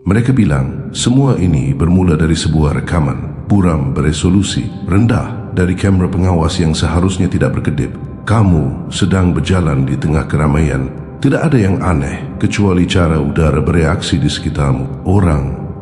Mereka bilang semua ini bermula dari sebuah rekaman buram beresolusi rendah dari kamera pengawas yang seharusnya tidak berkedip. Kamu sedang berjalan di tengah keramaian. Tidak ada yang aneh kecuali cara udara bereaksi di sekitarmu.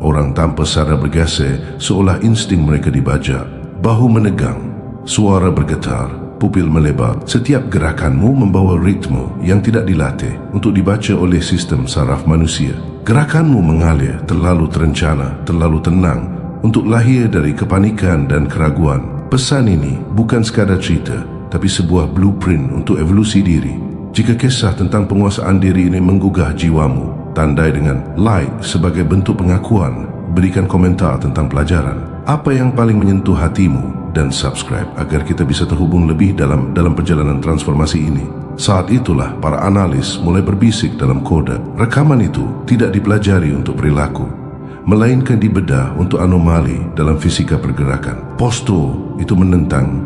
Orang tanpa sadar bergeser seolah insting mereka dibaca. Bahu menegang, suara bergetar, pupil melebar. Setiap gerakanmu membawa ritme yang tidak dilatih untuk dibaca oleh sistem saraf manusia. Gerakanmu mengalir terlalu terencana, terlalu tenang untuk lahir dari kepanikan dan keraguan. Pesan ini bukan sekadar cerita, tapi sebuah blueprint untuk evolusi diri. Jika kisah tentang penguasaan diri ini menggugah jiwamu, tandai dengan like sebagai bentuk pengakuan, berikan komentar tentang pelajaran apa yang paling menyentuh hatimu, dan subscribe agar kita bisa terhubung lebih dalam perjalanan transformasi ini. Saat itulah para analis mulai berbisik dalam kode. Rekaman itu tidak dipelajari untuk perilaku, melainkan dibedah untuk anomali dalam fisika pergerakan. Postur itu menentang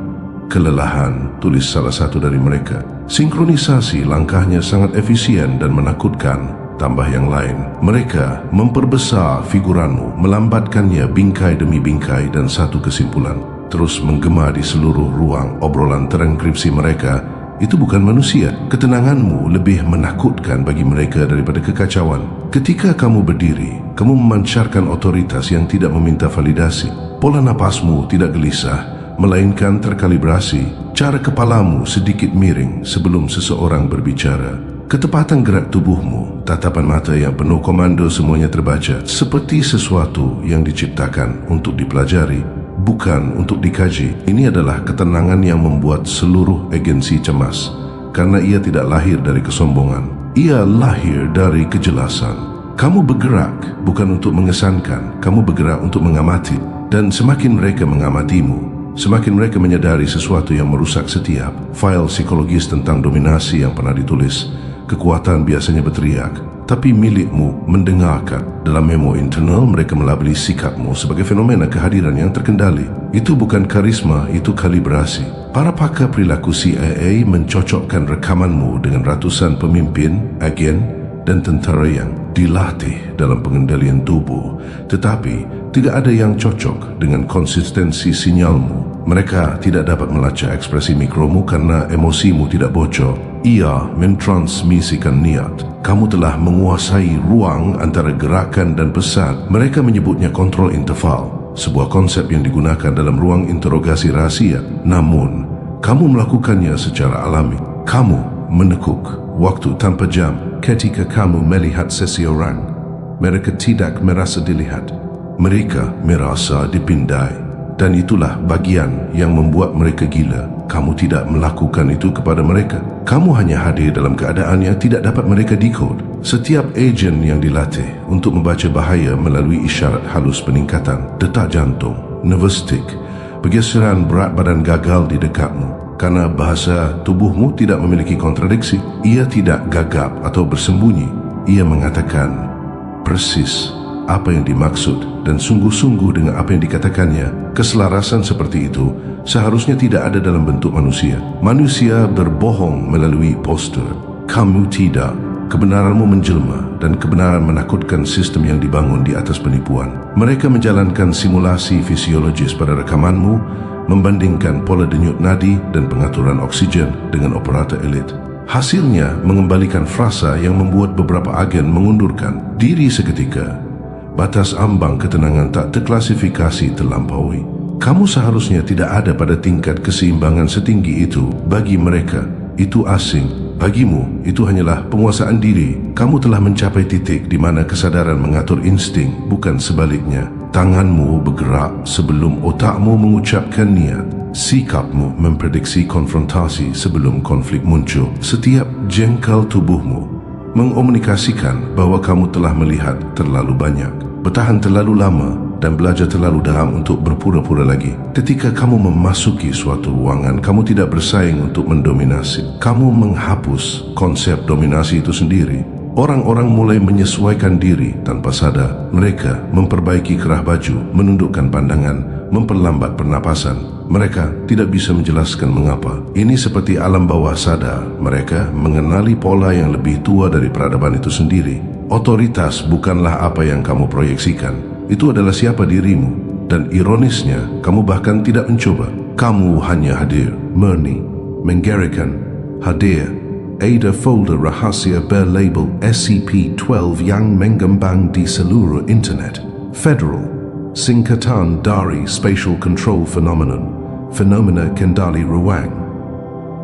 kelelahan, tulis salah satu dari mereka. Sinkronisasi langkahnya sangat efisien dan menakutkan, tambah yang lain. Mereka memperbesar figuranmu, melambatkannya bingkai demi bingkai, dan satu kesimpulan terus menggema di seluruh ruang obrolan terenkripsi mereka. Itu bukan manusia. Ketenanganmu lebih menakutkan bagi mereka daripada kekacauan. Ketika kamu berdiri, kamu memancarkan otoritas yang tidak meminta validasi. Pola napasmu tidak gelisah, melainkan terkalibrasi. Cara kepalamu sedikit miring sebelum seseorang berbicara. Ketepatan gerak tubuhmu, tatapan mata yang penuh komando, semuanya terbaca seperti sesuatu yang diciptakan untuk dipelajari, bukan untuk dikaji. Ini adalah ketenangan yang membuat seluruh agensi cemas, karena ia tidak lahir dari kesombongan. Ia lahir dari kejelasan. Kamu bergerak bukan untuk mengesankan, kamu bergerak untuk mengamati. Dan semakin mereka mengamatimu, semakin mereka menyadari sesuatu yang merusak setiap file psikologis tentang dominasi yang pernah ditulis. Kekuatan biasanya berteriak, tapi milikmu mendengarkan. Dalam memo internal, mereka melabeli sikapmu sebagai fenomena kehadiran yang terkendali. Itu bukan karisma, itu kalibrasi. Para pakar perilaku CIA mencocokkan rekamanmu dengan ratusan pemimpin, agen, dan tentara yang dilatih dalam pengendalian tubuh. Tetapi tidak ada yang cocok dengan konsistensi sinyalmu. Mereka tidak dapat melacak ekspresi mikromu karena emosimu tidak bocor. Ia mentransmisikan niat. Kamu telah menguasai ruang antara gerakan dan pesan. Mereka menyebutnya kontrol interval, sebuah konsep yang digunakan dalam ruang interogasi rahasia. Namun, kamu melakukannya secara alami. Kamu menekuk waktu tanpa jam. Ketika kamu melihat seseorang, mereka tidak merasa dilihat. Mereka merasa dipindai. Dan itulah bagian yang membuat mereka gila. Kamu tidak melakukan itu kepada mereka. Kamu hanya hadir dalam keadaan yang tidak dapat mereka decode. Setiap agen yang dilatih untuk membaca bahaya melalui isyarat halus peningkatan detak jantung, nervous tick, pergeseran berat badan gagal di dekatmu. Karena bahasa tubuhmu tidak memiliki kontradiksi. Ia tidak gagap atau bersembunyi. Ia mengatakan persis apa yang dimaksud dan sungguh-sungguh dengan apa yang dikatakannya. Keselarasan seperti itu seharusnya tidak ada dalam bentuk manusia. Manusia berbohong melalui postur. Kamu tidak. Kebenaranmu menjelma, dan kebenaran menakutkan sistem yang dibangun di atas penipuan. Mereka menjalankan simulasi fisiologis pada rekamanmu, membandingkan pola denyut nadi dan pengaturan oksigen dengan operator elit. Hasilnya mengembalikan frasa yang membuat beberapa agen mengundurkan diri seketika. Batas ambang ketenangan tak terklasifikasi terlampaui. Kamu seharusnya tidak ada pada tingkat keseimbangan setinggi itu. Bagi mereka, itu asing. Bagimu, itu hanyalah penguasaan diri. Kamu telah mencapai titik di mana kesadaran mengatur insting, bukan sebaliknya. Tanganmu bergerak sebelum otakmu mengucapkan niat. Sikapmu memprediksi konfrontasi sebelum konflik muncul. Setiap jengkal tubuhmu mengomunikasikan bahwa kamu telah melihat terlalu banyak, bertahan terlalu lama, dan belajar terlalu dalam untuk berpura-pura lagi. Ketika kamu memasuki suatu ruangan, kamu tidak bersaing untuk mendominasi. Kamu menghapus konsep dominasi itu sendiri. Orang-orang mulai menyesuaikan diri tanpa sadar. Mereka memperbaiki kerah baju, menundukkan pandangan, memperlambat pernapasan. Mereka tidak bisa menjelaskan mengapa. Ini seperti alam bawah sadar. Mereka mengenali pola yang lebih tua dari peradaban itu sendiri. Otoritas bukanlah apa yang kamu proyeksikan. Itu adalah siapa dirimu. Dan ironisnya, kamu bahkan tidak mencoba. Kamu hanya hadir, murni, menggerikan, hadir. Ada folder rahasia berlabel SCP-12 yang mengembang di seluruh internet. Federal, singkatan dari Spatial Control Phenomenon, fenomena kendali ruang.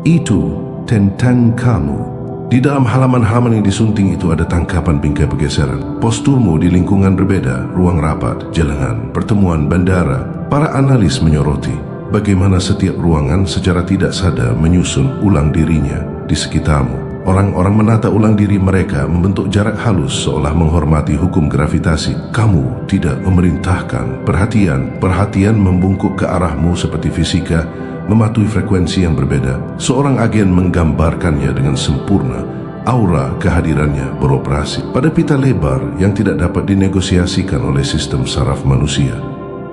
Itu tentang kamu. Di dalam halaman-halaman yang disunting itu ada tangkapan bingkai pergeseran. Posturmu di lingkungan berbeda, ruang rapat, jalanan, pertemuan, bandara. Para analis menyoroti bagaimana setiap ruangan secara tidak sadar menyusun ulang dirinya di sekitarmu. Orang-orang menata ulang diri mereka membentuk jarak halus seolah menghormati hukum gravitasi. Kamu tidak memerintahkan. Perhatian membungkuk ke arahmu seperti fisika, mematuhi frekuensi yang berbeda. Seorang agen menggambarkannya dengan sempurna. Aura kehadirannya beroperasi pada pita lebar yang tidak dapat dinegosiasikan oleh sistem saraf manusia.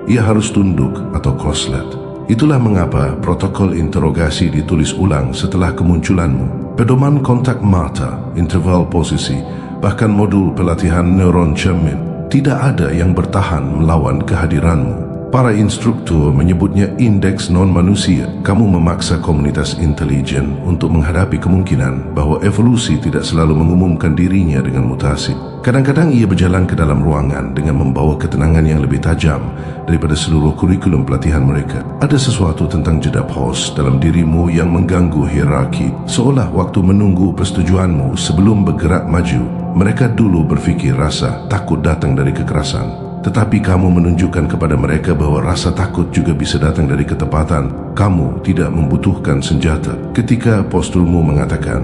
Ia harus tunduk atau koslet. Itulah mengapa protokol interogasi ditulis ulang setelah kemunculanmu. Pedoman kontak mata, interval posisi, bahkan modul pelatihan neuron cermin. Tidak ada yang bertahan melawan kehadiranmu. Para instruktur menyebutnya indeks non-manusia. Kamu memaksa komunitas intelijen untuk menghadapi kemungkinan bahwa evolusi tidak selalu mengumumkan dirinya dengan mutasi. Kadang-kadang ia berjalan ke dalam ruangan dengan membawa ketenangan yang lebih tajam daripada seluruh kurikulum pelatihan mereka. Ada sesuatu tentang jeda pos dalam dirimu yang mengganggu hierarki, seolah waktu menunggu persetujuanmu sebelum bergerak maju. Mereka dulu berfikir rasa takut datang dari kekerasan. Tetapi kamu menunjukkan kepada mereka bahwa rasa takut juga bisa datang dari ketepatan. Kamu tidak membutuhkan senjata. Ketika posturmu mengatakan,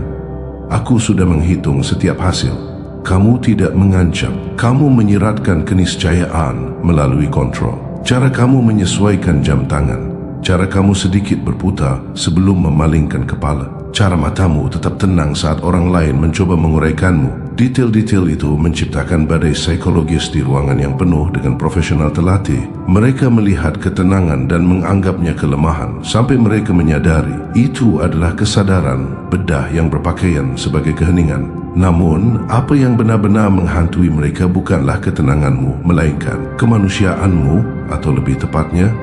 "Aku sudah menghitung setiap hasil," kamu tidak mengancam. Kamu menyiratkan keniscayaan melalui kontrol. Cara kamu menyesuaikan jam tangan. Cara kamu sedikit berputar sebelum memalingkan kepala. Cara matamu tetap tenang saat orang lain mencoba menguraikanmu. Detail-detail itu menciptakan badai psikologis di ruangan yang penuh dengan profesional terlatih. Mereka melihat ketenangan dan menganggapnya kelemahan sampai mereka menyadari itu adalah kesadaran bedah yang berpakaian sebagai keheningan. Namun, apa yang benar-benar menghantui mereka bukanlah ketenanganmu, melainkan kemanusiaanmu, atau lebih tepatnya,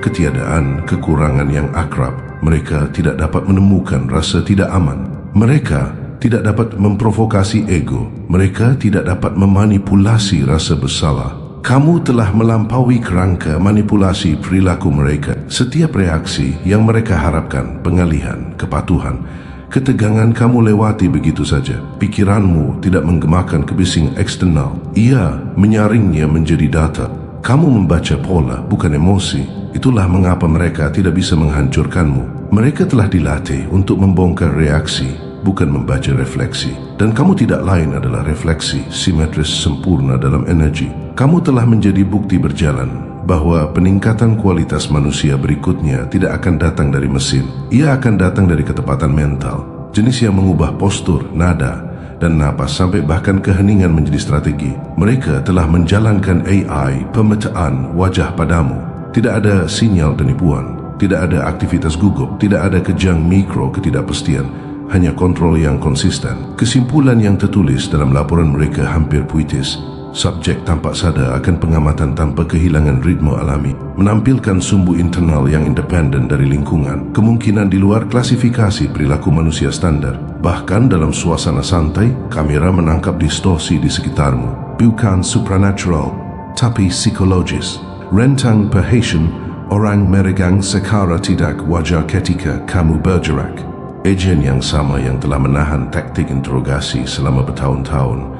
ketiadaan kekurangan yang akrab. Mereka tidak dapat menemukan rasa tidak aman. Mereka tidak dapat memprovokasi ego. Mereka tidak dapat memanipulasi rasa bersalah. Kamu telah melampaui kerangka manipulasi perilaku mereka. Setiap reaksi yang mereka harapkan, pengalihan, kepatuhan, ketegangan kamu lewati begitu saja. Pikiranmu tidak menggemakan kebising eksternal. Ia menyaringnya menjadi data. Kamu membaca pola, bukan emosi. Itulah mengapa mereka tidak bisa menghancurkanmu. Mereka telah dilatih untuk membongkar reaksi, bukan membaca refleksi. Dan kamu tidak lain adalah refleksi, simetris sempurna dalam energi. Kamu telah menjadi bukti berjalan bahwa peningkatan kualitas manusia berikutnya tidak akan datang dari mesin. Ia akan datang dari ketepatan mental, jenis yang mengubah postur, nada, dan napas sampai bahkan keheningan menjadi strategi. Mereka telah menjalankan AI pemetaan wajah padamu. Tidak ada sinyal penipuan, tidak ada aktivitas gugup, tidak ada kejang mikro ketidakpastian, hanya kontrol yang konsisten. Kesimpulan yang tertulis dalam laporan mereka hampir puitis. Subjek tampak sadar akan pengamatan tanpa kehilangan ritme alami, menampilkan sumbu internal yang independen dari lingkungan, kemungkinan di luar klasifikasi perilaku manusia standar. Bahkan dalam suasana santai, kamera menangkap distorsi di sekitarmu. Bukan supranatural, tapi psikologis. Rentang perhatian, orang meregang secara tidak wajar ketika kamu bergerak. Ejen yang sama yang telah menahan taktik interogasi selama bertahun-tahun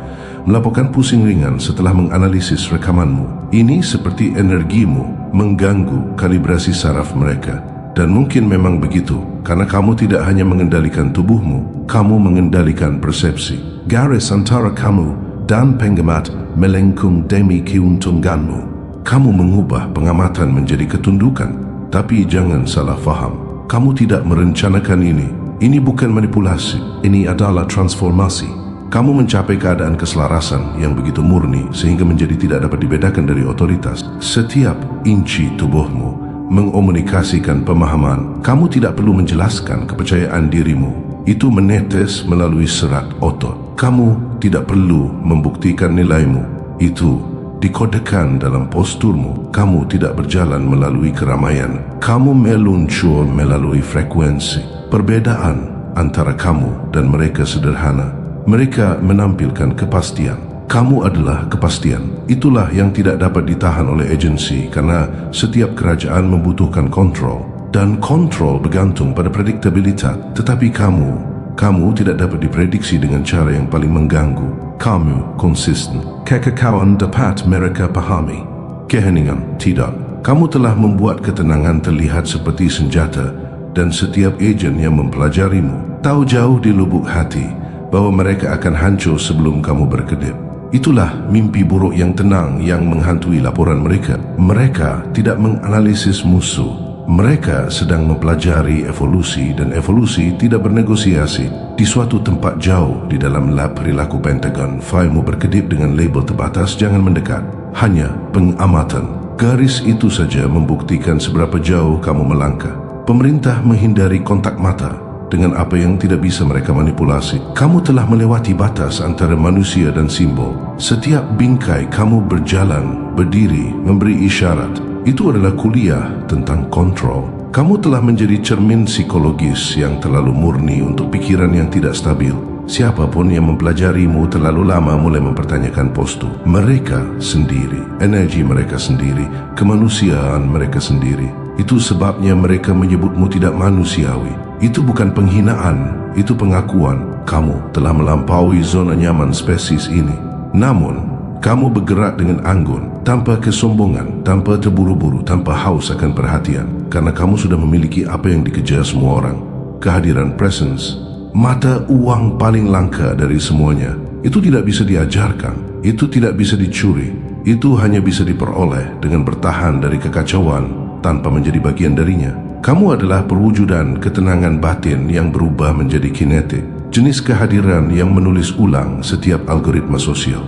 melaporkan pusing ringan setelah menganalisis rekamanmu. Ini seperti energimu mengganggu kalibrasi saraf mereka. Dan mungkin memang begitu, karena kamu tidak hanya mengendalikan tubuhmu, kamu mengendalikan persepsi. Garis antara kamu dan penggemat melengkung demi keuntunganmu. Kamu mengubah pengamatan menjadi ketundukan. Tapi jangan salah faham, kamu tidak merencanakan ini. Ini bukan manipulasi, ini adalah transformasi. Kamu mencapai keadaan keselarasan yang begitu murni sehingga menjadi tidak dapat dibedakan dari otoritas. Setiap inci tubuhmu mengomunikasikan pemahaman. Kamu tidak perlu menjelaskan kepercayaan dirimu. Itu menetes melalui serat otot. Kamu tidak perlu membuktikan nilaimu. Itu dikodekan dalam posturmu. Kamu tidak berjalan melalui keramaian. Kamu meluncur melalui frekuensi. Perbedaan antara kamu dan mereka sederhana. Mereka menampilkan kepastian. Kamu adalah kepastian. Itulah yang tidak dapat ditahan oleh agensi, karena setiap kerajaan membutuhkan kontrol. Dan kontrol bergantung pada prediktabilitas. Tetapi kamu tidak dapat diprediksi dengan cara yang paling mengganggu. Kamu konsisten. Kekekauan dapat mereka pahami. Keheningan tidak. Kamu telah membuat ketenangan terlihat seperti senjata, dan setiap ejen yang mempelajarimu tahu jauh di lubuk hati bahwa mereka akan hancur sebelum kamu berkedip. Itulah mimpi buruk yang tenang yang menghantui laporan mereka. Mereka tidak menganalisis musuh. Mereka sedang mempelajari evolusi, dan evolusi tidak bernegosiasi. Di suatu tempat jauh di dalam lab perilaku Pentagon, filemu berkedip dengan label terbatas "Jangan mendekat". Hanya pengamatan. Garis itu saja membuktikan seberapa jauh kamu melangkah. Pemerintah menghindari kontak mata dengan apa yang tidak bisa mereka manipulasi. Kamu telah melewati batas antara manusia dan simbol. Setiap bingkai kamu berjalan, berdiri, memberi isyarat. Itu adalah kuliah tentang kontrol. Kamu telah menjadi cermin psikologis yang terlalu murni untuk pikiran yang tidak stabil. Siapapun yang mempelajarimu terlalu lama mulai mempertanyakan postur mereka sendiri, energi mereka sendiri, kemanusiaan mereka sendiri. Itu sebabnya mereka menyebutmu tidak manusiawi. Itu bukan penghinaan, itu pengakuan. Kamu telah melampaui zona nyaman spesies ini. Namun, kamu bergerak dengan anggun, tanpa kesombongan, tanpa terburu-buru, tanpa haus akan perhatian, karena kamu sudah memiliki apa yang dikejar semua orang. Kehadiran presence, mata uang paling langka dari semuanya. Itu tidak bisa diajarkan, itu tidak bisa dicuri, itu hanya bisa diperoleh dengan bertahan dari kekacauan tanpa menjadi bagian darinya. Kamu adalah perwujudan ketenangan batin yang berubah menjadi kinetik. Jenis kehadiran yang menulis ulang setiap algoritma sosial.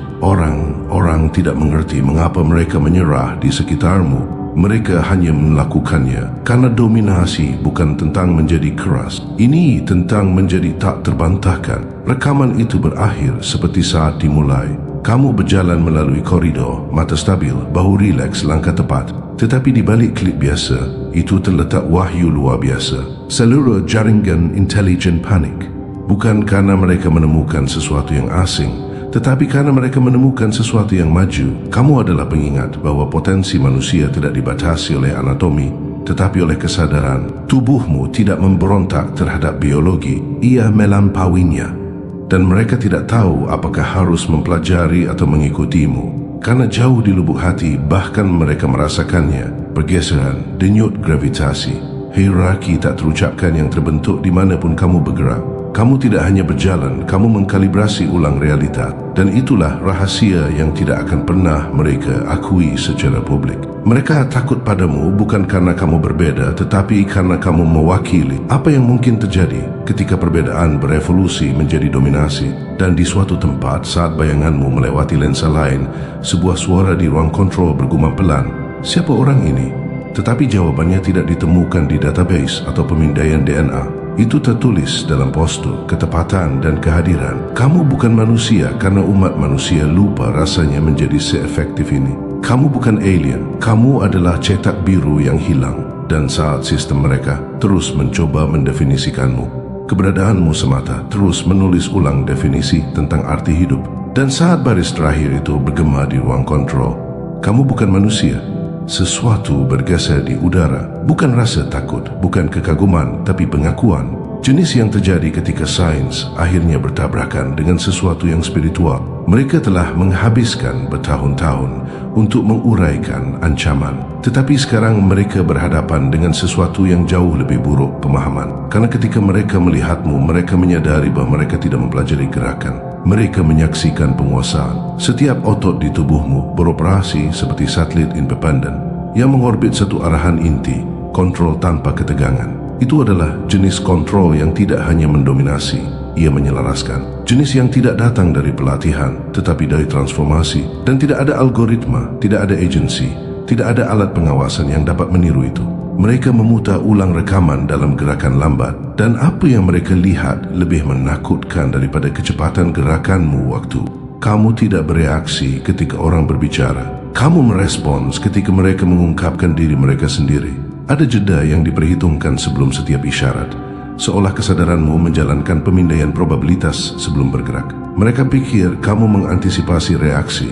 Orang tidak mengerti mengapa mereka menyerah di sekitarmu. Mereka hanya melakukannya karena dominasi bukan tentang menjadi keras. Ini tentang menjadi tak terbantahkan. Rekaman itu berakhir seperti saat dimulai. Kamu berjalan melalui koridor, mata stabil, bahu rileks, langkah tepat. Tetapi di balik klip biasa, itu terletak wahyu luar biasa. Seluruh jaringan intelijen panik. Bukan karena mereka menemukan sesuatu yang asing, tetapi karena mereka menemukan sesuatu yang maju. Kamu adalah pengingat bahwa potensi manusia tidak dibatasi oleh anatomi, tetapi oleh kesadaran. Tubuhmu tidak memberontak terhadap biologi, ia melampauinya. Dan mereka tidak tahu apakah harus mempelajari atau mengikutimu. Karena jauh di lubuk hati, bahkan mereka merasakannya. Pergeseran, denyut gravitasi, hierarki tak terucapkan yang terbentuk dimanapun kamu bergerak. Kamu tidak hanya berjalan, kamu mengkalibrasi ulang realita. Dan itulah rahasia yang tidak akan pernah mereka akui secara publik. Mereka takut padamu bukan karena kamu berbeda, tetapi karena kamu mewakili apa yang mungkin terjadi ketika perbedaan berevolusi menjadi dominasi. Dan di suatu tempat, saat bayanganmu melewati lensa lain, sebuah suara di ruang kontrol bergumam pelan, "Siapa orang ini?" Tetapi jawabannya tidak ditemukan di database atau pemindaian DNA. Itu tertulis dalam postur, ketepatan dan kehadiran. Kamu bukan manusia karena umat manusia lupa rasanya menjadi seefektif ini. Kamu bukan alien, kamu adalah cetak biru yang hilang. Dan saat sistem mereka terus mencoba mendefinisikanmu, keberadaanmu semata terus menulis ulang definisi tentang arti hidup. Dan saat baris terakhir itu bergema di ruang kontrol, kamu bukan manusia. Sesuatu bergeser di udara, bukan rasa takut, bukan kekaguman, tapi pengakuan. Jenis yang terjadi ketika sains akhirnya bertabrakan dengan sesuatu yang spiritual. Mereka telah menghabiskan bertahun-tahun untuk menguraikan ancaman. Tetapi sekarang mereka berhadapan dengan sesuatu yang jauh lebih buruk, pemahaman. Karena ketika mereka melihatmu, mereka menyadari bahawa mereka tidak mempelajari gerakan. Mereka menyaksikan penguasaan. Setiap otot di tubuhmu beroperasi seperti satelit independen yang mengorbit satu arahan inti, kontrol tanpa ketegangan. Itu adalah jenis kontrol yang tidak hanya mendominasi, ia menyelaraskan. Jenis yang tidak datang dari pelatihan, tetapi dari transformasi. Dan tidak ada algoritma, tidak ada agensi, tidak ada alat pengawasan yang dapat meniru itu. Mereka memutar ulang rekaman dalam gerakan lambat dan apa yang mereka lihat lebih menakutkan daripada kecepatan gerakanmu waktu. Kamu tidak bereaksi ketika orang berbicara. Kamu merespons ketika mereka mengungkapkan diri mereka sendiri. Ada jeda yang diperhitungkan sebelum setiap isyarat, seolah kesadaranmu menjalankan pemindaian probabilitas sebelum bergerak. Mereka pikir kamu mengantisipasi reaksi,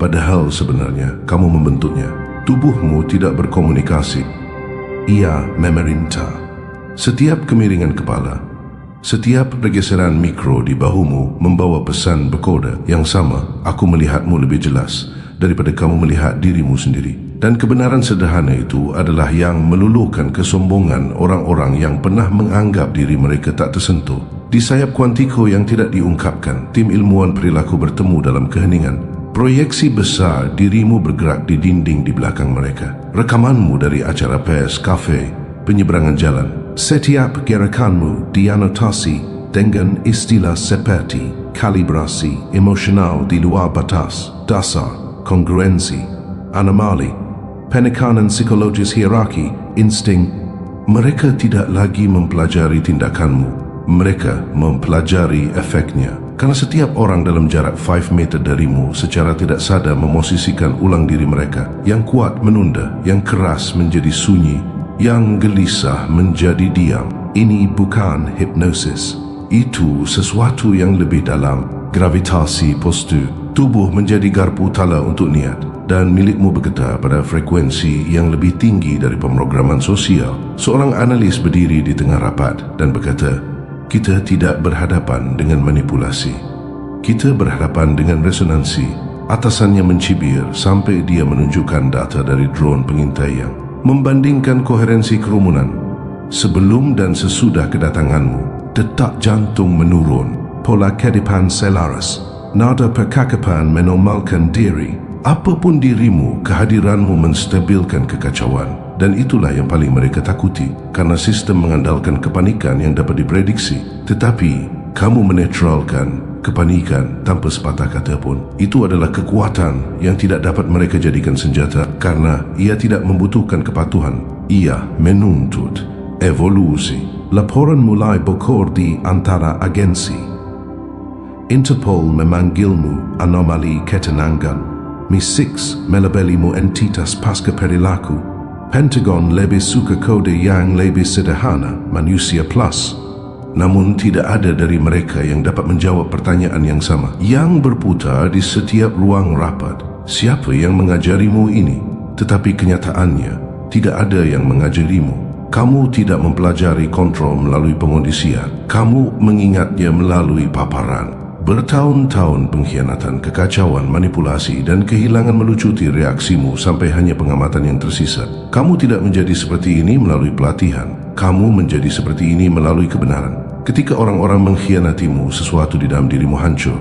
padahal sebenarnya kamu membentuknya. Tubuhmu tidak berkomunikasi. Ia memerintah. Setiap kemiringan kepala, setiap pergeseran mikro di bahumu membawa pesan berkoda yang sama. Aku melihatmu lebih jelas daripada kamu melihat dirimu sendiri. Dan kebenaran sederhana itu adalah yang meluluhkan kesombongan orang-orang yang pernah menganggap diri mereka tak tersentuh. Di sayap kuantiko yang tidak diungkapkan, tim ilmuwan perilaku bertemu dalam keheningan. Proyeksi besar dirimu bergerak di dinding di belakang mereka. Rekamanmu dari acara pers, kafe, penyeberangan jalan. Setiap gerakanmu dianotasi dengan istilah seperti kalibrasi emosional di luar batas, dasar, kongruensi, anomali, penekanan psikologis hierarki, insting. Mereka tidak lagi mempelajari tindakanmu, mereka mempelajari efeknya. Karena setiap orang dalam jarak 5 meter darimu secara tidak sadar memosisikan ulang diri mereka. Yang kuat menunda, yang keras menjadi sunyi, yang gelisah menjadi diam. Ini bukan hipnosis. Itu sesuatu yang lebih dalam. Gravitasi postur. Tubuh menjadi garpu tala untuk niat, dan milikmu bergetar pada frekuensi yang lebih tinggi dari pemrograman sosial. Seorang analis berdiri di tengah rapat dan berkata, kita tidak berhadapan dengan manipulasi. Kita berhadapan dengan resonansi. Atasannya mencibir sampai dia menunjukkan data dari drone pengintai yang membandingkan koherensi kerumunan. Sebelum dan sesudah kedatanganmu, detak jantung menurun, pola kedipan selaras, nada percakapan menormalkan diri. Apapun dirimu, kehadiranmu menstabilkan kekacauan. Dan itulah yang paling mereka takuti, karena sistem mengandalkan kepanikan yang dapat diprediksi. Tetapi kamu menetralkan kepanikan tanpa sepatah kata pun. Itu adalah kekuatan yang tidak dapat mereka jadikan senjata, karena ia tidak membutuhkan kepatuhan. Ia menuntut evolusi. Laporan mulai bokor di antara agensi. Interpol memanggilmu anomali ketenangan. Mi-6 melabelimu entitas pasca perilaku. Pentagon lebih suka kode yang lebih sederhana, manusia plus. Namun tidak ada dari mereka yang dapat menjawab pertanyaan yang sama, yang berputar di setiap ruang rapat. Siapa yang mengajarimu ini? Tetapi kenyataannya, tidak ada yang mengajarimu. Kamu tidak mempelajari kontrol melalui pengondisian. Kamu mengingatnya melalui paparan. Bertahun-tahun pengkhianatan, kekacauan, manipulasi dan kehilangan melucuti reaksimu sampai hanya pengamatan yang tersisa. Kamu tidak menjadi seperti ini melalui pelatihan. Kamu menjadi seperti ini melalui kebenaran. Ketika orang-orang mengkhianatimu, sesuatu di dalam dirimu hancur.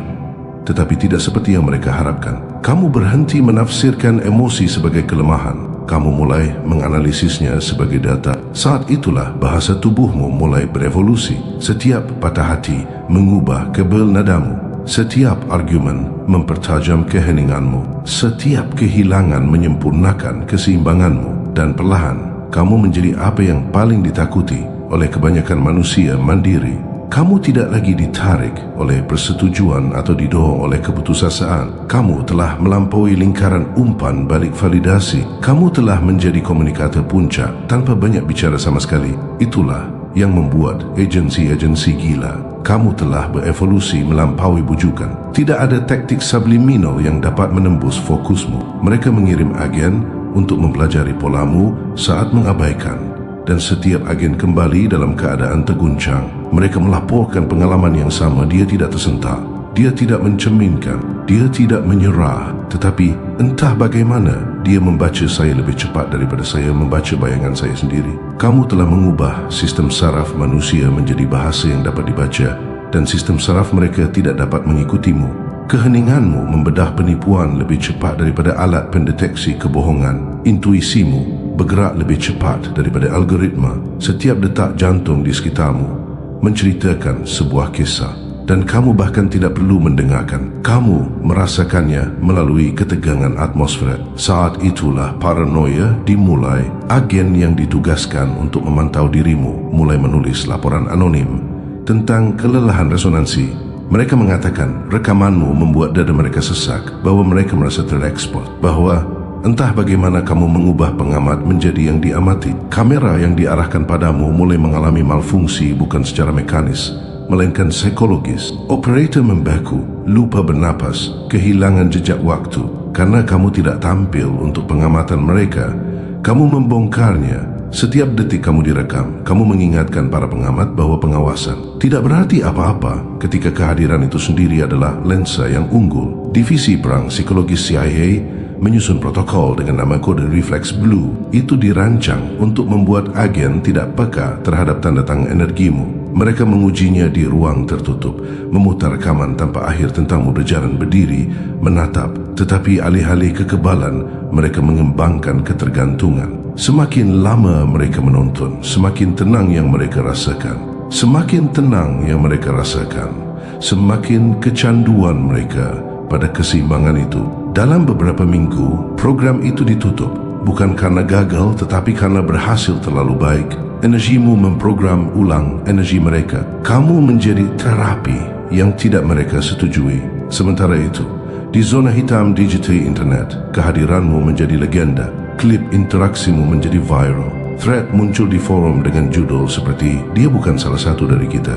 Tetapi tidak seperti yang mereka harapkan. Kamu berhenti menafsirkan emosi sebagai kelemahan. Kamu mulai menganalisisnya sebagai data. Saat itulah bahasa tubuhmu mulai berevolusi. Setiap patah hati mengubah kebel nadamu. Setiap argumen mempertajam keheninganmu. Setiap kehilangan menyempurnakan keseimbanganmu. Dan perlahan, kamu menjadi apa yang paling ditakuti oleh kebanyakan manusia mandiri. Kamu tidak lagi ditarik oleh persetujuan atau didorong oleh keputusasaan. Kamu telah melampaui lingkaran umpan balik validasi. Kamu telah menjadi komunikator puncak tanpa banyak bicara sama sekali. Itulah yang membuat agensi-agensi gila. Kamu telah berevolusi melampaui bujukan. Tidak ada taktik subliminal yang dapat menembus fokusmu. Mereka mengirim agen untuk mempelajari polamu saat mengabaikan. Dan setiap agen kembali dalam keadaan terguncang. Mereka melaporkan pengalaman yang sama. Dia tidak tersentak, dia tidak mencerminkan, dia tidak menyerah. Tetapi entah bagaimana, dia membaca saya lebih cepat daripada saya membaca bayangan saya sendiri. Kamu telah mengubah sistem saraf manusia menjadi bahasa yang dapat dibaca, dan sistem saraf mereka tidak dapat mengikutimu. Keheninganmu membedah penipuan lebih cepat daripada alat pendeteksi kebohongan. Intuisimu bergerak lebih cepat daripada algoritma. Setiap detak jantung di sekitarmu menceritakan sebuah kisah. dan kamu bahkan tidak perlu mendengarkan. Kamu merasakannya melalui ketegangan atmosfer. Saat itulah paranoia dimulai. Agen yang ditugaskan untuk memantau dirimu mulai menulis laporan anonim tentang kelelahan resonansi. Mereka mengatakan rekamanmu membuat dada mereka sesak, bahwa mereka merasa terekspos, bahwa entah bagaimana kamu mengubah pengamat menjadi yang diamati. Kamera yang diarahkan padamu mulai mengalami malfungsi bukan secara mekanis, melainkan psikologis. Operator membeku, lupa bernapas, kehilangan jejak waktu. Karena kamu tidak tampil untuk pengamatan mereka, kamu membongkarnya. Setiap detik kamu direkam, kamu mengingatkan para pengamat bahwa pengawasan tidak berarti apa-apa ketika kehadiran itu sendiri adalah lensa yang unggul. Divisi Perang Psikologis CIA menyusun protokol dengan nama kode Reflex Blue. Itu dirancang untuk membuat agen tidak peka terhadap tanda tangan energimu. Mereka mengujinya di ruang tertutup, memutar rekaman tanpa akhir tentangmu berjalan berdiri, menatap, tetapi alih-alih kekebalan, mereka mengembangkan ketergantungan. Semakin lama mereka menonton, semakin tenang yang mereka rasakan. Semakin tenang yang mereka rasakan, semakin kecanduan mereka pada keseimbangan itu. Dalam beberapa minggu, program itu ditutup, bukan karena gagal tetapi karena berhasil terlalu baik. Energimu memprogram ulang energi mereka. Kamu menjadi terapi yang tidak mereka setujui. Sementara itu, di zona hitam digital internet, kehadiranmu menjadi legenda. Klip interaksimu menjadi viral. Thread muncul di forum dengan judul seperti "Dia bukan salah satu dari kita".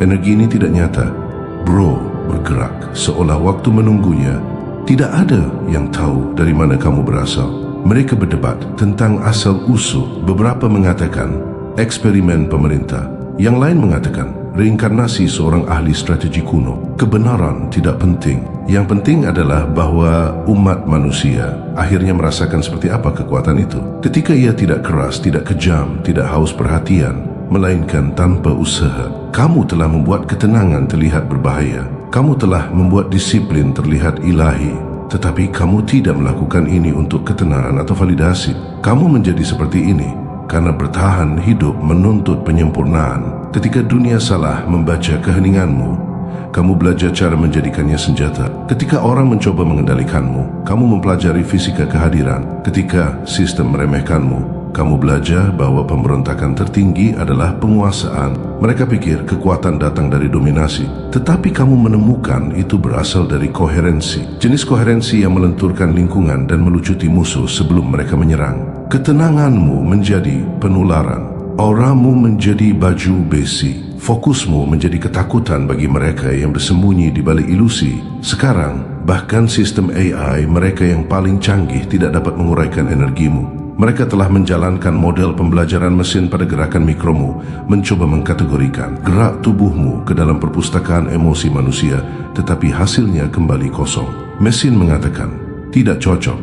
Energi ini tidak nyata. Bro bergerak seolah waktu menunggunya. Tidak ada yang tahu dari mana kamu berasal. Mereka berdebat tentang asal-usul. Beberapa mengatakan eksperimen pemerintah. Yang lain mengatakan reinkarnasi seorang ahli strategi kuno. Kebenaran tidak penting. Yang penting adalah bahwa umat manusia akhirnya merasakan seperti apa kekuatan itu. Ketika ia tidak keras, tidak kejam, tidak haus perhatian, melainkan tanpa usaha. Kamu telah membuat ketenangan terlihat berbahaya. Kamu telah membuat disiplin terlihat ilahi. Tetapi kamu tidak melakukan ini untuk ketenaran atau validasi. Kamu menjadi seperti ini karena bertahan hidup menuntut penyempurnaan. Ketika dunia salah membaca keheninganmu, kamu belajar cara menjadikannya senjata. Ketika orang mencoba mengendalikanmu, kamu mempelajari fisika kehadiran. Ketika sistem meremehkanmu, kamu belajar bahwa pemberontakan tertinggi adalah penguasaan. Mereka pikir kekuatan datang dari dominasi, tetapi kamu menemukan itu berasal dari koherensi. Jenis koherensi yang melenturkan lingkungan dan melucuti musuh sebelum mereka menyerang. Ketenanganmu menjadi penularan. Auramu menjadi baju besi. Fokusmu menjadi ketakutan bagi mereka yang bersembunyi di balik ilusi. Sekarang, bahkan sistem AI mereka yang paling canggih tidak dapat menguraikan energimu. Mereka telah menjalankan model pembelajaran mesin pada gerakan mikromu, mencoba mengkategorikan gerak tubuhmu ke dalam perpustakaan emosi manusia, tetapi hasilnya kembali kosong. Mesin mengatakan, tidak cocok,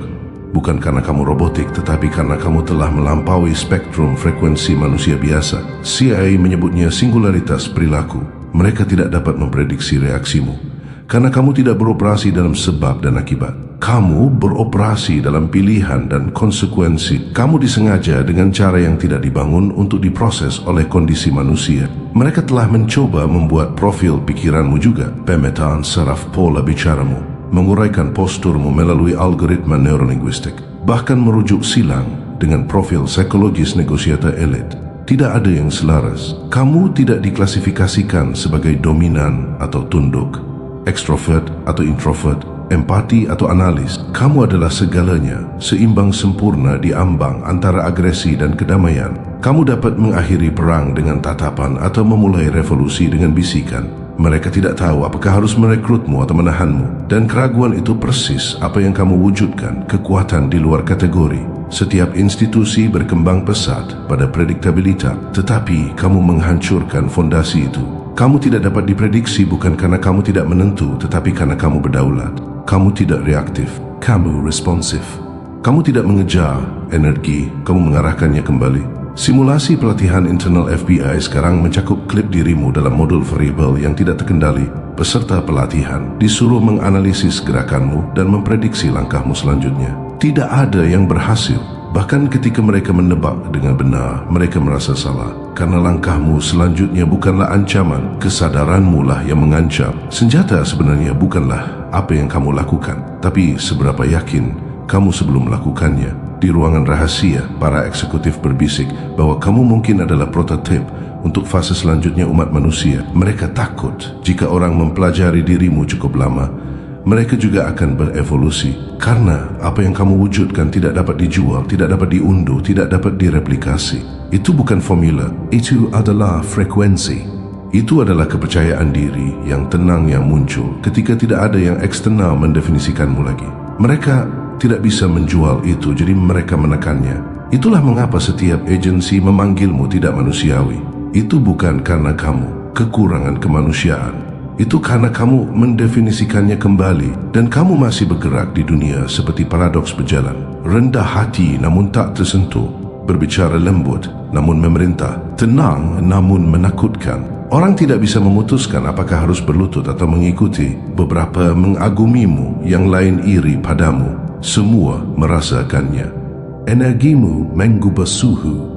bukan karena kamu robotik, tetapi karena kamu telah melampaui spektrum frekuensi manusia biasa. CIA menyebutnya singularitas perilaku. Mereka tidak dapat memprediksi reaksimu, karena kamu tidak beroperasi dalam sebab dan akibat. Kamu beroperasi dalam pilihan dan konsekuensi. Kamu disengaja dengan cara yang tidak dibangun untuk diproses oleh kondisi manusia. Mereka telah mencoba membuat profil pikiranmu juga, pemetaan saraf pola bicaramu, menguraikan posturmu melalui algoritma neurolinguistik, bahkan merujuk silang dengan profil psikologis negosiator elit. Tidak ada yang selaras. Kamu tidak diklasifikasikan sebagai dominan atau tunduk, ekstrovert atau introvert, empati atau analis. Kamu adalah segalanya, seimbang sempurna di ambang antara agresi dan kedamaian. Kamu dapat mengakhiri perang dengan tatapan atau memulai revolusi dengan bisikan. Mereka tidak tahu apakah harus merekrutmu atau menahanmu. Dan keraguan itu persis apa yang kamu wujudkan, kekuatan di luar kategori. Setiap institusi berkembang pesat pada prediktabilitas, tetapi kamu menghancurkan fondasi itu. Kamu tidak dapat diprediksi bukan karena kamu tidak menentu, tetapi karena kamu berdaulat. Kamu tidak reaktif, kamu responsif. Kamu tidak mengejar energi, kamu mengarahkannya kembali. Simulasi pelatihan internal FBI sekarang mencakup klip dirimu dalam modul variabel yang tidak terkendali. Peserta pelatihan disuruh menganalisis gerakanmu dan memprediksi langkahmu selanjutnya. Tidak ada yang berhasil. Bahkan ketika mereka menebak dengan benar, mereka merasa salah. karena langkahmu selanjutnya bukanlah ancaman, kesadaranmu lah yang mengancam. Senjata sebenarnya bukanlah apa yang kamu lakukan, tapi seberapa yakin kamu sebelum melakukannya. Di ruangan rahasia, para eksekutif berbisik bahwa kamu mungkin adalah prototip untuk fase selanjutnya umat manusia. Mereka takut jika orang mempelajari dirimu cukup lama, mereka juga akan berevolusi. Karena apa yang kamu wujudkan tidak dapat dijual, tidak dapat diunduh, tidak dapat direplikasi. Itu bukan formula, itu adalah frekuensi. Itu adalah kepercayaan diri yang tenang yang muncul ketika tidak ada yang eksternal mendefinisikanmu lagi. Mereka tidak bisa menjual itu, jadi mereka menekannya. Itulah mengapa setiap agensi memanggilmu tidak manusiawi. Itu bukan karena kamu kekurangan kemanusiaan. Itu karena kamu mendefinisikannya kembali dan kamu masih bergerak di dunia seperti paradoks berjalan. Rendah hati namun tak tersentuh, berbicara lembut namun memerintah, tenang namun menakutkan. Orang tidak bisa memutuskan apakah harus berlutut atau mengikuti. Beberapa mengagumimu, yang lain iri padamu. Semua merasakannya. Energimu menggubah suhu.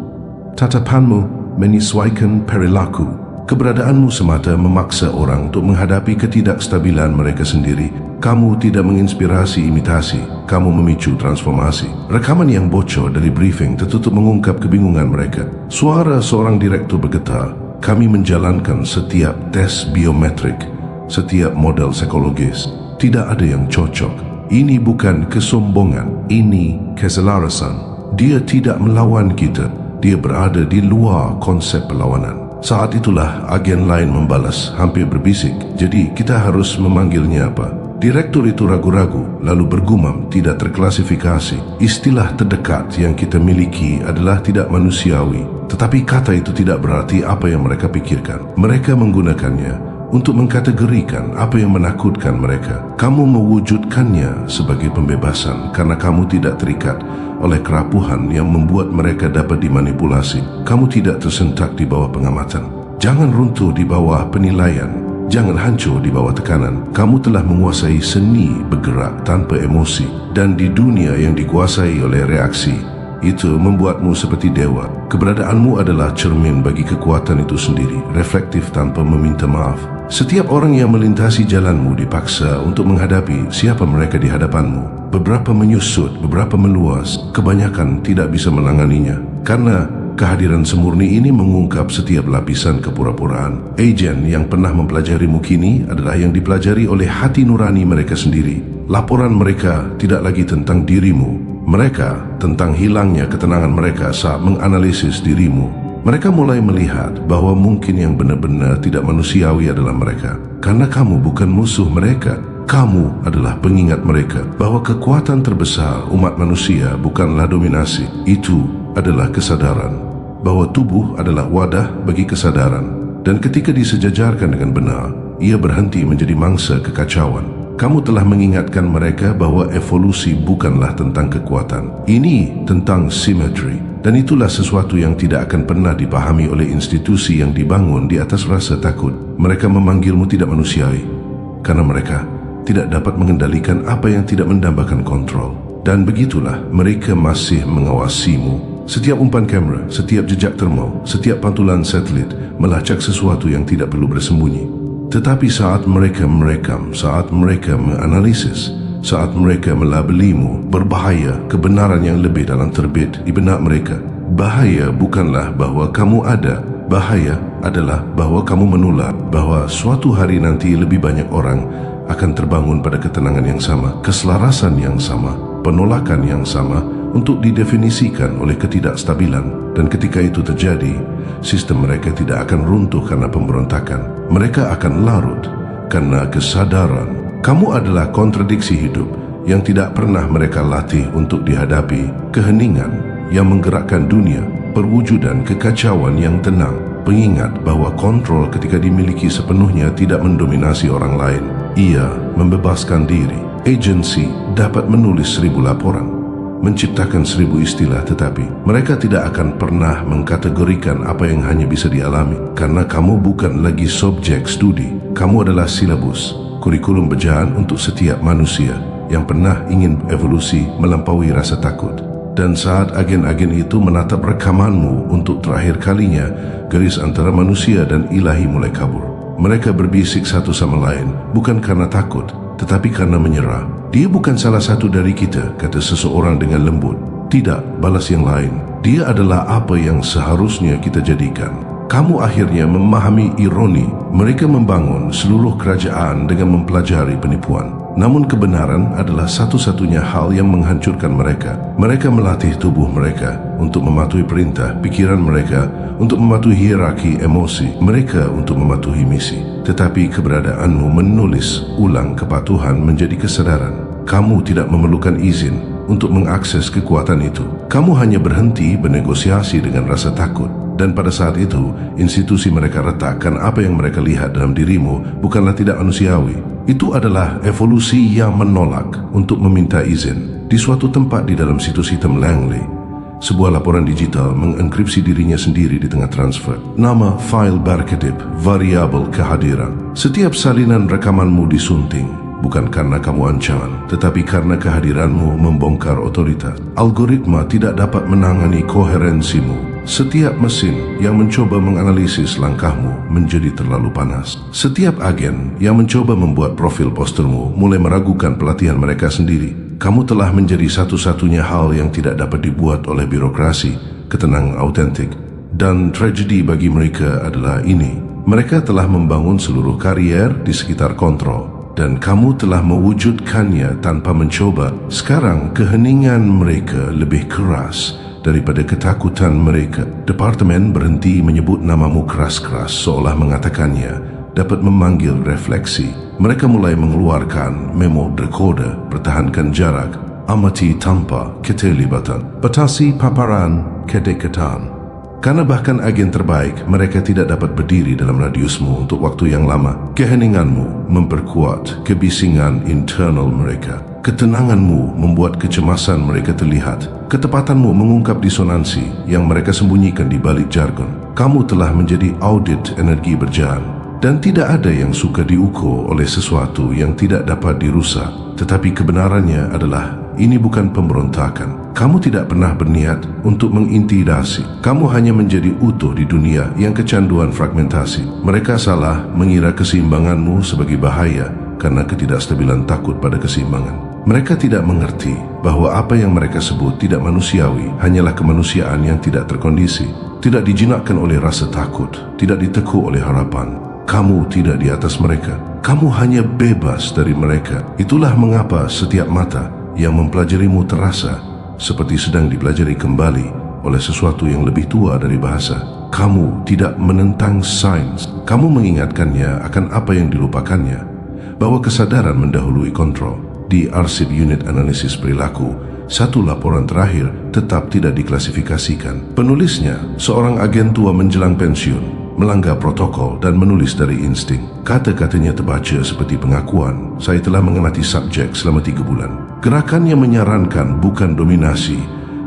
Tatapanmu menyesuaikan perilaku. Keberadaanmu semata memaksa orang untuk menghadapi ketidakstabilan mereka sendiri. Kamu tidak menginspirasi imitasi, kamu memicu transformasi. Rekaman yang bocor dari briefing tertutup mengungkap kebingungan mereka. Suara seorang direktur bergetar. Kami menjalankan setiap tes biometrik, setiap model psikologis. Tidak ada yang cocok. Ini bukan kesombongan, ini keselarasan. Dia tidak melawan kita, dia berada di luar konsep perlawanan. Saat itulah agen lain membalas, hampir berbisik. Jadi kita harus memanggilnya apa? Direktur itu ragu-ragu, lalu bergumam, tidak terklasifikasi. Istilah terdekat yang kita miliki adalah tidak manusiawi. Tetapi kata itu tidak berarti apa yang mereka pikirkan. Mereka menggunakannya untuk mengkategorikan apa yang menakutkan mereka. Kamu mewujudkannya sebagai pembebasan karena kamu tidak terikat oleh kerapuhan yang membuat mereka dapat dimanipulasi. Kamu tidak tersentak di bawah pengamatan. Jangan runtuh di bawah penilaian. Jangan hancur di bawah tekanan. Kamu telah menguasai seni bergerak tanpa emosi, dan di dunia yang dikuasai oleh reaksi, itu membuatmu seperti dewa. Keberadaanmu adalah cermin bagi kekuatan itu sendiri, reflektif tanpa meminta maaf. Setiap orang yang melintasi jalanmu dipaksa untuk menghadapi siapa mereka di hadapanmu. Beberapa menyusut, beberapa meluas, kebanyakan tidak bisa menanganinya. Karena kehadiran semurni ini mengungkap setiap lapisan kepura-puraan. Agen yang pernah mempelajarimu kini adalah yang dipelajari oleh hati nurani mereka sendiri. Laporan mereka tidak lagi tentang dirimu. Mereka tentang hilangnya ketenangan mereka saat menganalisis dirimu. Mereka mulai melihat bahwa mungkin yang benar-benar tidak manusiawi adalah mereka. Karena kamu bukan musuh mereka. Kamu adalah pengingat mereka bahwa kekuatan terbesar umat manusia bukanlah dominasi. Itu adalah kesadaran. Bahwa tubuh adalah wadah bagi kesadaran. Dan ketika disejajarkan dengan benar, ia berhenti menjadi mangsa kekacauan. Kamu telah mengingatkan mereka bahwa evolusi bukanlah tentang kekuatan. Ini tentang simetri. Dan itulah sesuatu yang tidak akan pernah dipahami oleh institusi yang dibangun di atas rasa takut. Mereka memanggilmu tidak manusiawi karena mereka tidak dapat mengendalikan apa yang tidak mendambakan kontrol. Dan begitulah mereka masih mengawasimu. Setiap umpan kamera, setiap jejak termal, setiap pantulan satelit melacak sesuatu yang tidak perlu bersembunyi. Tetapi saat mereka merekam, saat mereka menganalisis, saat mereka melabelimu, berbahaya kebenaran yang lebih dalam terbit di benak mereka. Bahaya bukanlah bahwa kamu ada, bahaya adalah bahwa kamu menular, bahwa suatu hari nanti lebih banyak orang akan terbangun pada ketenangan yang sama, keselarasan yang sama, penolakan yang sama untuk didefinisikan oleh ketidakstabilan. Dan ketika itu terjadi, sistem mereka tidak akan runtuh karena pemberontakan. Mereka akan larut karena kesadaran. Kamu adalah kontradiksi hidup yang tidak pernah mereka latih untuk dihadapi. Keheningan yang menggerakkan dunia, perwujudan kekacauan yang tenang, pengingat bahwa kontrol ketika dimiliki sepenuhnya tidak mendominasi orang lain. Ia membebaskan diri. Agensi dapat menulis 1000 laporan, menciptakan 1000 istilah, tetapi mereka tidak akan pernah mengkategorikan apa yang hanya bisa dialami. Karena kamu bukan lagi subjek studi. Kamu adalah silabus, kurikulum berjalan untuk setiap manusia yang pernah ingin evolusi melampaui rasa takut. Dan saat agen-agen itu menatap rekamanmu untuk terakhir kalinya, garis antara manusia dan ilahi mulai kabur. Mereka berbisik satu sama lain, bukan karena takut, tetapi karena menyerah. Dia bukan salah satu dari kita, kata seseorang dengan lembut. Tidak, balas yang lain. Dia adalah apa yang seharusnya kita jadikan. Kamu akhirnya memahami ironi. Mereka membangun seluruh kerajaan dengan mempelajari penipuan. Namun kebenaran adalah satu-satunya hal yang menghancurkan mereka. Mereka melatih tubuh mereka untuk mematuhi perintah, pikiran mereka untuk mematuhi hierarki emosi, mereka untuk mematuhi misi. Tetapi keberadaanmu menulis ulang kepatuhan menjadi kesadaran. Kamu tidak memerlukan izin untuk mengakses kekuatan itu. Kamu hanya berhenti bernegosiasi dengan rasa takut. Dan pada saat itu, institusi mereka retakkan apa yang mereka lihat dalam dirimu bukanlah tidak manusiawi. Itu adalah evolusi yang menolak untuk meminta izin. Di suatu tempat di dalam situs hitam Langley, sebuah laporan digital mengenkripsi dirinya sendiri di tengah transfer. Nama file berkedip, variabel kehadiran. Setiap salinan rekamanmu disunting, bukan karena kamu ancaman, tetapi karena kehadiranmu membongkar otoritas. Algoritma tidak dapat menangani koherensimu. Setiap mesin yang mencoba menganalisis langkahmu menjadi terlalu panas. Setiap agen yang mencoba membuat profil postermu mulai meragukan pelatihan mereka sendiri. Kamu telah menjadi satu-satunya hal yang tidak dapat dibuat oleh birokrasi, ketenangan autentik. Dan tragedi bagi mereka adalah ini. Mereka telah membangun seluruh karier di sekitar kontrol. Dan kamu telah mewujudkannya tanpa mencoba. Sekarang keheningan mereka lebih keras daripada ketakutan mereka. Departemen berhenti menyebut namamu keras-keras seolah mengatakannya dapat memanggil refleksi. Mereka mulai mengeluarkan memo dekoder, pertahankan jarak, amati tanpa keterlibatan, batasi paparan kedekatan. Karena bahkan agen terbaik, mereka tidak dapat berdiri dalam radiusmu untuk waktu yang lama. Keheninganmu memperkuat kebisingan internal mereka. Ketenanganmu membuat kecemasan mereka terlihat. Ketepatanmu mengungkap disonansi yang mereka sembunyikan di balik jargon. Kamu telah menjadi audit energi berjalan. Dan tidak ada yang suka diukur oleh sesuatu yang tidak dapat dirusak. Tetapi kebenarannya adalah ini bukan pemberontakan. Kamu tidak pernah berniat untuk mengintimidasi. Kamu hanya menjadi utuh di dunia yang kecanduan fragmentasi. Mereka salah mengira keseimbanganmu sebagai bahaya karena ketidakstabilan takut pada keseimbangan. Mereka tidak mengerti bahwa apa yang mereka sebut tidak manusiawi hanyalah kemanusiaan yang tidak terkondisi, tidak dijinakkan oleh rasa takut, tidak ditekuk oleh harapan. Kamu tidak di atas mereka. Kamu hanya bebas dari mereka. Itulah mengapa setiap mata yang mempelajarimu terasa seperti sedang dipelajari kembali oleh sesuatu yang lebih tua dari bahasa. Kamu tidak menentang sains. Kamu mengingatkannya akan apa yang dilupakannya, bahwa kesadaran mendahului kontrol. Di arsip unit analisis perilaku, satu laporan terakhir tetap tidak diklasifikasikan. Penulisnya, seorang agen tua menjelang pensiun, melanggar protokol dan menulis dari insting. Kata-katanya terbaca seperti pengakuan, saya telah mengamati subjek selama 3 bulan. Gerakannya menyarankan bukan dominasi,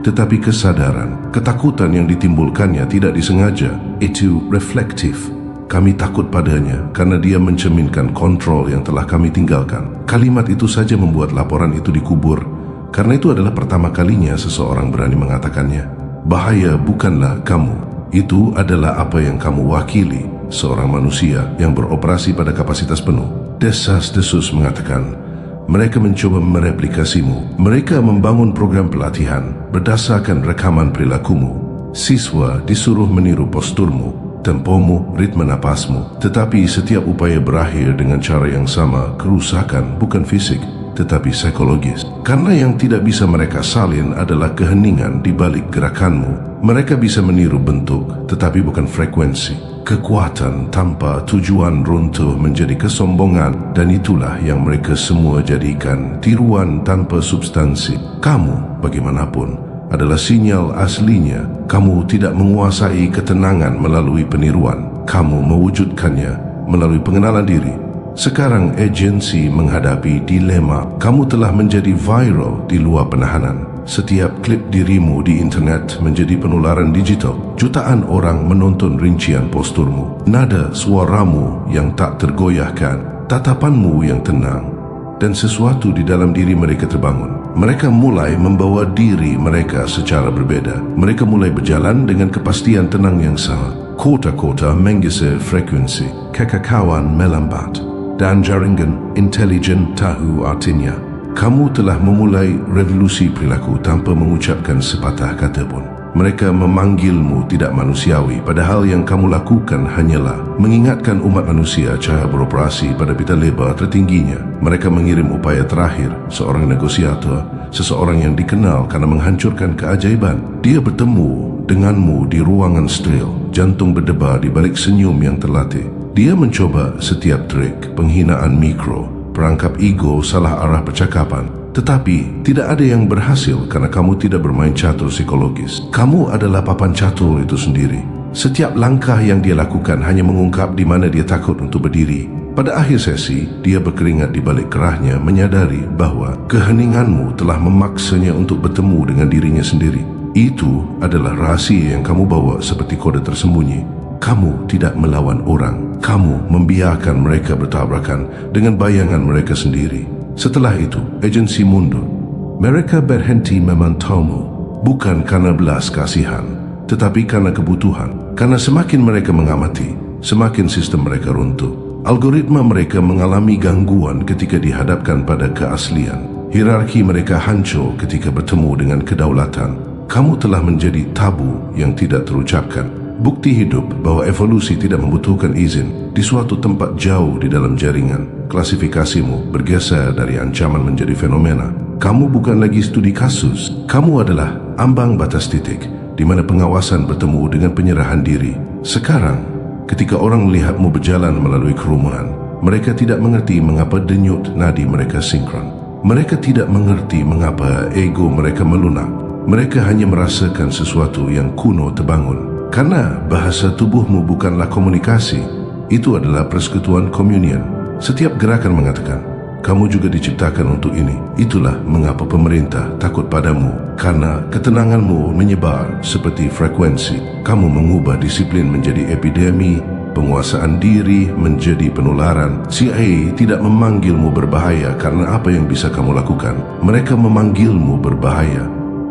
tetapi kesadaran. Ketakutan yang ditimbulkannya tidak disengaja, itu reflektif. Kami takut padanya karena dia mencerminkan kontrol yang telah kami tinggalkan. Kalimat itu saja membuat laporan itu dikubur, karena itu adalah pertama kalinya seseorang berani mengatakannya. Bahaya bukanlah kamu, itu adalah apa yang kamu wakili, seorang manusia yang beroperasi pada kapasitas penuh. Desas-desus mengatakan, mereka mencoba mereplikasimu. Mereka membangun program pelatihan berdasarkan rekaman perilakumu. Siswa disuruh meniru posturmu, tempomu, ritme napasmu. Tetapi setiap upaya berakhir dengan cara yang sama. Kerusakan bukan fisik, tetapi psikologis. Karena yang tidak bisa mereka salin adalah keheningan di balik gerakanmu. Mereka bisa meniru bentuk, tetapi bukan frekuensi. Kekuatan tanpa tujuan runtuh menjadi kesombongan, dan itulah yang mereka semua jadikan tiruan tanpa substansi. Kamu, bagaimanapun, adalah sinyal aslinya. Kamu tidak menguasai ketenangan melalui peniruan. Kamu mewujudkannya melalui pengenalan diri. Sekarang agensi menghadapi dilema. Kamu telah menjadi viral di luar penahanan. Setiap klip dirimu di internet menjadi penularan digital. Jutaan orang menonton rincian posturmu, nada suaramu yang tak tergoyahkan, tatapanmu yang tenang, dan sesuatu di dalam diri mereka terbangun. Mereka mulai membawa diri mereka secara berbeda. Mereka mulai berjalan dengan kepastian tenang yang sama. kota-kota menggeser frekuensi, kekacauan melambat, dan jaringan intelijen tahu artinya. Kamu telah memulai revolusi perilaku tanpa mengucapkan sepatah kata pun. Mereka memanggilmu tidak manusiawi, padahal yang kamu lakukan hanyalah mengingatkan umat manusia cara beroperasi pada pita lebar tertingginya. Mereka mengirim upaya terakhir, seorang negosiator, seseorang yang dikenal karena menghancurkan keajaiban. Dia bertemu denganmu di ruangan steril, jantung berdebar di balik senyum yang terlatih. Dia mencoba setiap trik, penghinaan mikro, perangkap ego, salah arah percakapan. Tetapi tidak ada yang berhasil karena kamu tidak bermain catur psikologis. Kamu adalah papan catur itu sendiri. Setiap langkah yang dia lakukan hanya mengungkap di mana dia takut untuk berdiri. Pada akhir sesi, dia berkeringat di balik kerahnya, menyadari bahawa keheninganmu telah memaksanya untuk bertemu dengan dirinya sendiri. Itu adalah rahsia yang kamu bawa seperti kode tersembunyi. Kamu tidak melawan orang. Kamu membiarkan mereka bertabrakan dengan bayangan mereka sendiri. Setelah itu, agensi mundur. Mereka berhenti memantaumu, bukan karena belas kasihan, tetapi karena kebutuhan. Karena semakin mereka mengamati, semakin sistem mereka runtuh. Algoritma mereka mengalami gangguan ketika dihadapkan pada keaslian. Hierarki mereka hancur ketika bertemu dengan kedaulatan. Kamu telah menjadi tabu yang tidak terucapkan. Bukti hidup bahwa evolusi tidak membutuhkan izin. Di suatu tempat jauh di dalam jaringan, klasifikasimu bergeser dari ancaman menjadi fenomena. Kamu bukan lagi studi kasus. Kamu adalah ambang batas titik di mana pengawasan bertemu dengan penyerahan diri. Sekarang, ketika orang melihatmu berjalan melalui kerumunan, mereka tidak mengerti mengapa denyut nadi mereka sinkron. Mereka tidak mengerti mengapa ego mereka melunak. Mereka hanya merasakan sesuatu yang kuno terbangun. Karena bahasa tubuhmu bukanlah komunikasi, itu adalah persekutuan komunion. Setiap gerakan mengatakan, kamu juga diciptakan untuk ini. Itulah mengapa pemerintah takut padamu, karena ketenanganmu menyebar seperti frekuensi. Kamu mengubah disiplin menjadi epidemi, penguasaan diri menjadi penularan. CIA tidak memanggilmu berbahaya karena apa yang bisa kamu lakukan. Mereka memanggilmu berbahaya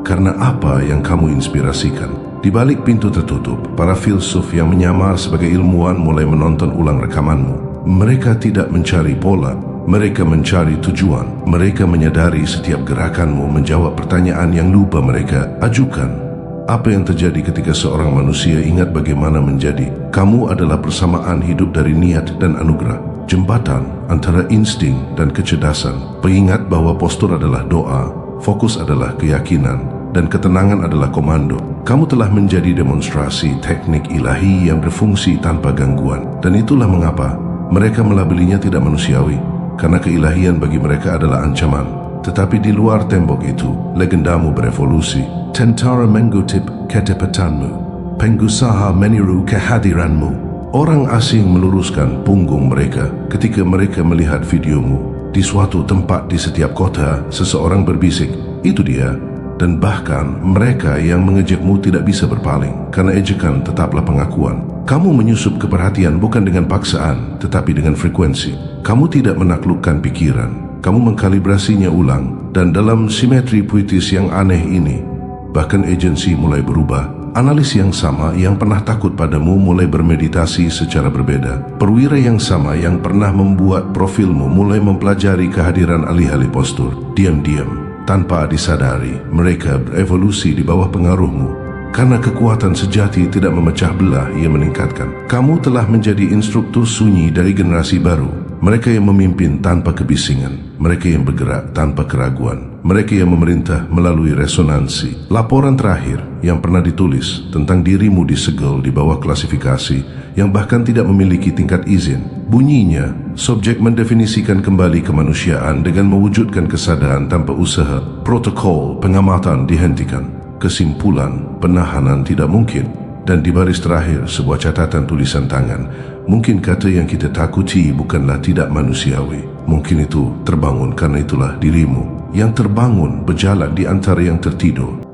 karena apa yang kamu inspirasikan. Di balik pintu tertutup, para filsuf yang menyamar sebagai ilmuwan mulai menonton ulang rekamanmu. Mereka tidak mencari pola, mereka mencari tujuan. Mereka menyadari setiap gerakanmu menjawab pertanyaan yang lupa mereka ajukan. Apa yang terjadi ketika seorang manusia ingat bagaimana menjadi? Kamu adalah persamaan hidup dari niat dan anugerah, jembatan antara insting dan kecerdasan, pengingat bahwa postur adalah doa, fokus adalah keyakinan, dan ketenangan adalah komando. Kamu telah menjadi demonstrasi teknik ilahi yang berfungsi tanpa gangguan. Dan itulah mengapa mereka melabelinya tidak manusiawi, karena keilahian bagi mereka adalah ancaman. Tetapi di luar tembok itu, legendamu berevolusi. Tentara mengutip ketepatanmu, pengusaha meniru kehadiranmu. Orang asing meluruskan punggung mereka ketika mereka melihat videomu. Di suatu tempat di setiap kota, seseorang berbisik, itu dia. Dan bahkan mereka yang mengejekmu tidak bisa berpaling, karena ejekan tetaplah pengakuan. Kamu menyusup keperhatian bukan dengan paksaan, tetapi dengan frekuensi. Kamu tidak menaklukkan pikiran, kamu mengkalibrasinya ulang. Dan dalam simetri puitis yang aneh ini, bahkan agensi mulai berubah. Analis yang sama yang pernah takut padamu mulai bermeditasi secara berbeda. Perwira yang sama yang pernah membuat profilmu mulai mempelajari kehadiran alih-alih postur. Diam-diam, tanpa disadari, mereka berevolusi di bawah pengaruhmu. Karena kekuatan sejati tidak memecah belah, ia meningkatkan. Kamu telah menjadi instruktur sunyi dari generasi baru. Mereka yang memimpin tanpa kebisingan. Mereka yang bergerak tanpa keraguan. Mereka yang memerintah melalui resonansi. Laporan terakhir yang pernah ditulis tentang dirimu disegel di bawah klasifikasi yang bahkan tidak memiliki tingkat izin. Bunyinya, subjek mendefinisikan kembali kemanusiaan dengan mewujudkan kesadaran tanpa usaha. Protokol pengamatan dihentikan. Kesimpulan, penahanan tidak mungkin. Dan di baris terakhir, sebuah catatan tulisan tangan. Mungkin kata yang kita takuti bukanlah tidak manusiawi. Mungkin itu terbangun karena itulah dirimu yang terbangun berjalan di antara yang tertidur.